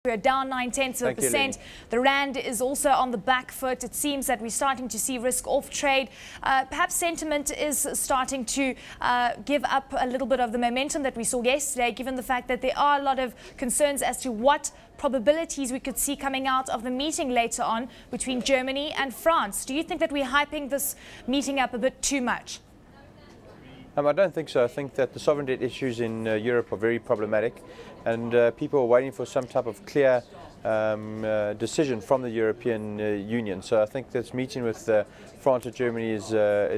We're down 0.9%. The rand is also on the back foot. It seems that we're starting to see risk off trade. Perhaps sentiment is starting to give up a little bit of the momentum that we saw yesterday, given the fact that there are a lot of concerns as to what probabilities we could see coming out of the meeting later on between Germany and France. Do you think that we're hyping this meeting up a bit too much? I don't think so. I think that the sovereign debt issues in Europe are very problematic, and people are waiting for some type of clear decision from the European Union. So I think this meeting with France and Germany is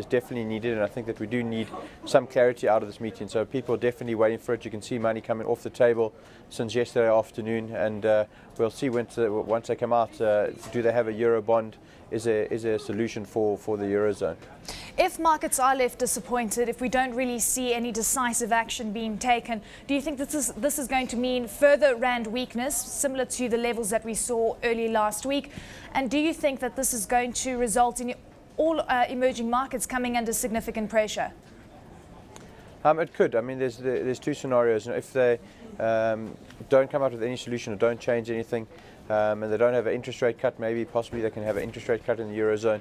definitely needed, and I think that we do need some clarity out of this meeting. So people are definitely waiting for it. You can see money coming off the table since yesterday afternoon, and we'll see once they come out, do they have a euro bond? Is there a solution for the Eurozone? If markets are left disappointed, if we don't really see any decisive action being taken, do you think this is going to mean further rand weakness, similar to the levels that we saw early last week? And do you think that this is going to result in all emerging markets coming under significant pressure? It could. I mean, there's two scenarios. If they don't come up with any solution or don't change anything, and they don't have an interest rate cut, maybe possibly they can have an interest rate cut in the Eurozone.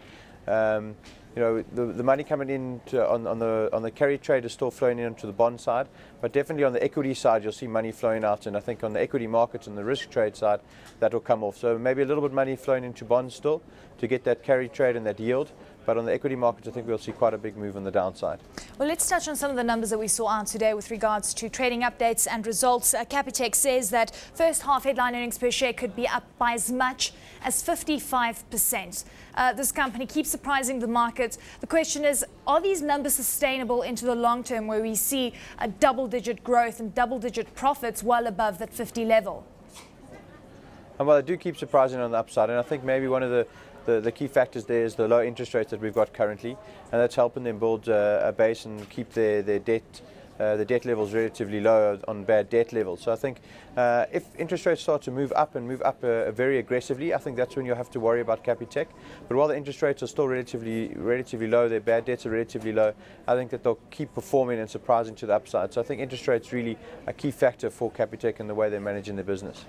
The money coming in on the carry trade is still flowing into the bond side, but definitely on the equity side you'll see money flowing out, and I think on the equity markets and the risk trade side that will come off. So maybe a little bit of money flowing into bonds still to get that carry trade and that yield. But on the equity markets, I think we'll see quite a big move on the downside. Well, let's touch on some of the numbers that we saw out today with regards to trading updates and results. Capitec says that first half headline earnings per share could be up by as much as 55%. This company keeps surprising the market. The question is, are these numbers sustainable into the long term, where we see a double-digit growth and double-digit profits well above that 50 level? And well, they do keep surprising on the upside, and I think maybe one of the key factors there is the low interest rates that we've got currently, and that's helping them build a base and keep their debt levels relatively low on bad debt levels. So I think if interest rates start to move up very aggressively, I think that's when you'll have to worry about Capitec. But while the interest rates are still relatively low, their bad debts are relatively low, I think that they'll keep performing and surprising to the upside. So I think interest rates really a key factor for Capitec and the way they're managing their business.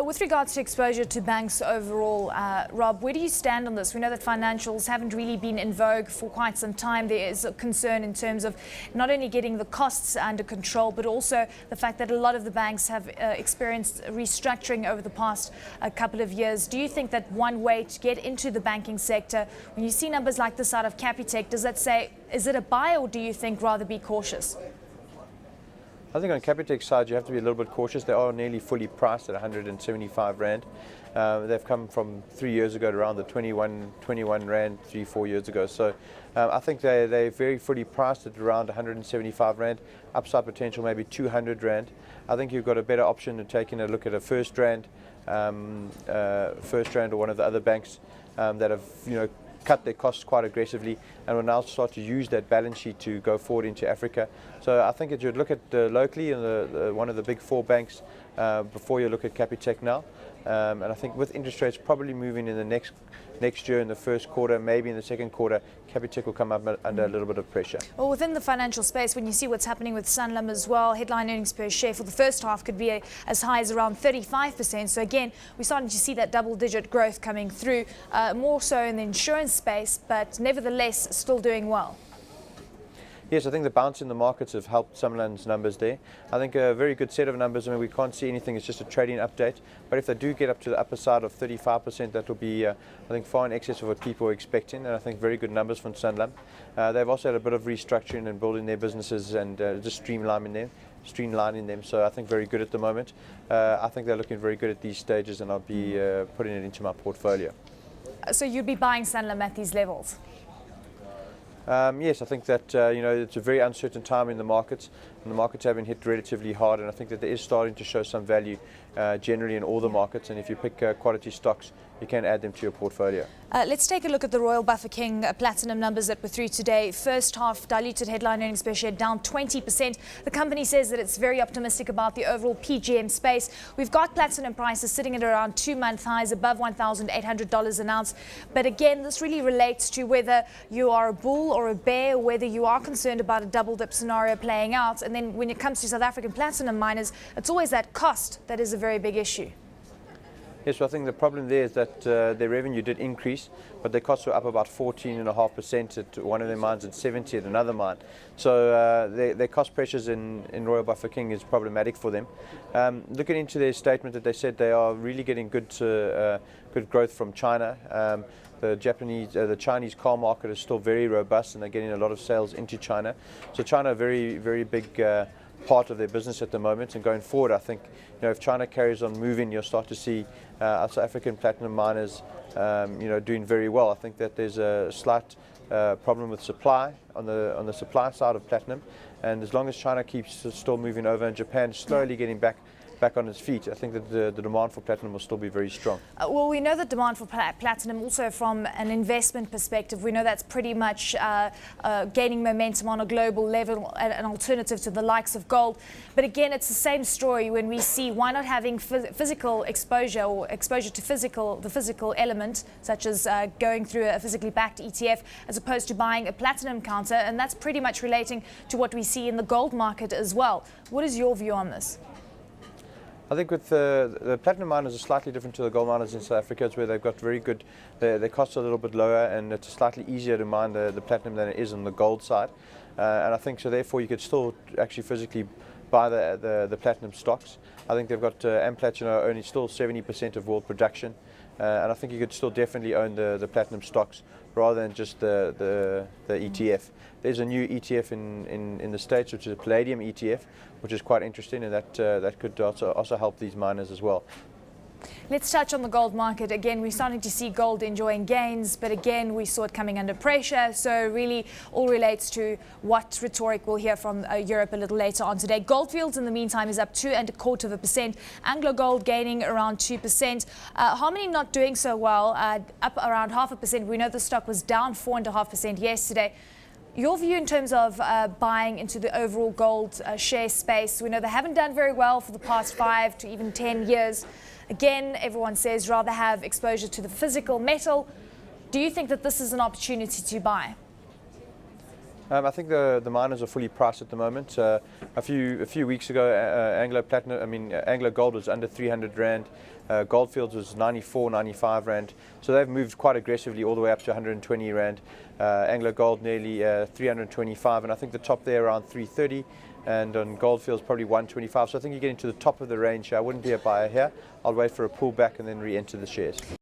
With regards to exposure to banks overall, Rob, where do you stand on this? We know that financials haven't really been in vogue for quite some time. There is a concern in terms of not only getting the costs under control, but also the fact that a lot of the banks have experienced restructuring over the past couple of years. Do you think that one way to get into the banking sector, when you see numbers like this out of Capitec, does that say, is it a buy, or do you think rather be cautious? I think on Capitec's side you have to be a little bit cautious. They are nearly fully priced at 175 Rand. They've come from 3 years ago to around the 21 Rand 3-4 years ago. So I think they're very fully priced at around 175 Rand. Upside potential maybe 200 Rand. I think you've got a better option of taking a look at a First Rand or one of the other banks that have cut their costs quite aggressively and will now start to use that balance sheet to go forward into Africa. So I think that you'd look at locally in one of the big four banks before you look at Capitec now. And I think with interest rates probably moving in the next year in the first quarter, maybe in the second quarter, Capitec will come up under a little bit of pressure. Well, within the financial space, when you see what's happening with Sanlam as well, headline earnings per share for the first half could be as high as around 35%. So again, we're starting to see that double-digit growth coming through, more so in the insurance space, but nevertheless still doing well. Yes, I think the bounce in the markets have helped Sanlam's numbers there. I think a very good set of numbers. I mean, we can't see anything, it's just a trading update. But if they do get up to the upper side of 35%, that will be, I think, far in excess of what people are expecting. And I think very good numbers from Sanlam. They've also had a bit of restructuring and building their businesses and just streamlining them. So I think very good at the moment. I think they're looking very good at these stages, and I'll be putting it into my portfolio. So you'd be buying Sanlam at these levels? Yes, I think that it's a very uncertain time in the markets, and the markets have been hit relatively hard, and I think that there is starting to show some value generally in all the markets, and if you pick quality stocks, you can add them to your portfolio. Let's take a look at the Royal Bafokeng Platinum numbers that were through today. First half diluted headline earnings per share down 20%. The company says that it's very optimistic about the overall PGM space. We've got platinum prices sitting at around 2-month highs above $1,800 an ounce. But again, this really relates to whether you are a bull or a bear, whether you are concerned about a double dip scenario playing out. And then when it comes to South African platinum miners, it's always that cost that is a very big issue. Yes, so I think the problem there is that their revenue did increase, but their costs were up about 14.5% at one of their mines and 70 at another mine. So their cost pressures in Royal Bafokeng is problematic for them. Looking into their statement that they said they are really getting good growth from China. The Chinese car market is still very robust, and they're getting a lot of sales into China. So China, a very, very big part of their business at the moment, and going forward, I think, if China carries on moving, you'll start to see our South African platinum miners, doing very well. I think that there's a slight problem with supply on the supply side of platinum, and as long as China keeps still moving over and Japan slowly getting back on its feet, I think that the demand for platinum will still be very strong. Well, we know the demand for platinum also from an investment perspective. We know that's pretty much gaining momentum on a global level, an alternative to the likes of gold. But again, it's the same story when we see why not having physical exposure or exposure to the physical element, such as going through a physically backed ETF as opposed to buying a platinum counter. And that's pretty much relating to what we see in the gold market as well. What is your view on this? I think with the platinum miners are slightly different to the gold miners in South Africa. It's where they've got very good, their costs are a little bit lower, and it's slightly easier to mine the platinum than it is on the gold side. And I think so therefore you could still actually physically buy the platinum stocks. I think they've got Amplatinum only still 70% of world production, and I think you could still definitely own the platinum stocks rather than just the ETF. There's a new ETF in the States, which is a palladium ETF, which is quite interesting, and that could also help these miners as well. Let's touch on the gold market. Again, we're starting to see gold enjoying gains, but again, we saw it coming under pressure. So really all relates to what rhetoric we'll hear from Europe a little later on today. Goldfields, in the meantime, is up 2.25%. Anglo Gold gaining around 2%. Harmony not doing so well, up around 0.5%. We know the stock was down 4.5% yesterday. Your view in terms of buying into the overall gold share space? We know they haven't done very well for the past 5 to even 10 years. Again, everyone says rather have exposure to the physical metal. Do you think that this is an opportunity to buy? I think the miners are fully priced at the moment. A few weeks ago, Anglo Gold was under 300 Rand. Goldfields was 94, 95 Rand. So they've moved quite aggressively all the way up to 120 Rand. Anglo Gold nearly 325, and I think the top there around 330. And on Goldfields probably 125. So I think you're getting to the top of the range. I wouldn't be a buyer here. I'll wait for a pullback and then re-enter the shares.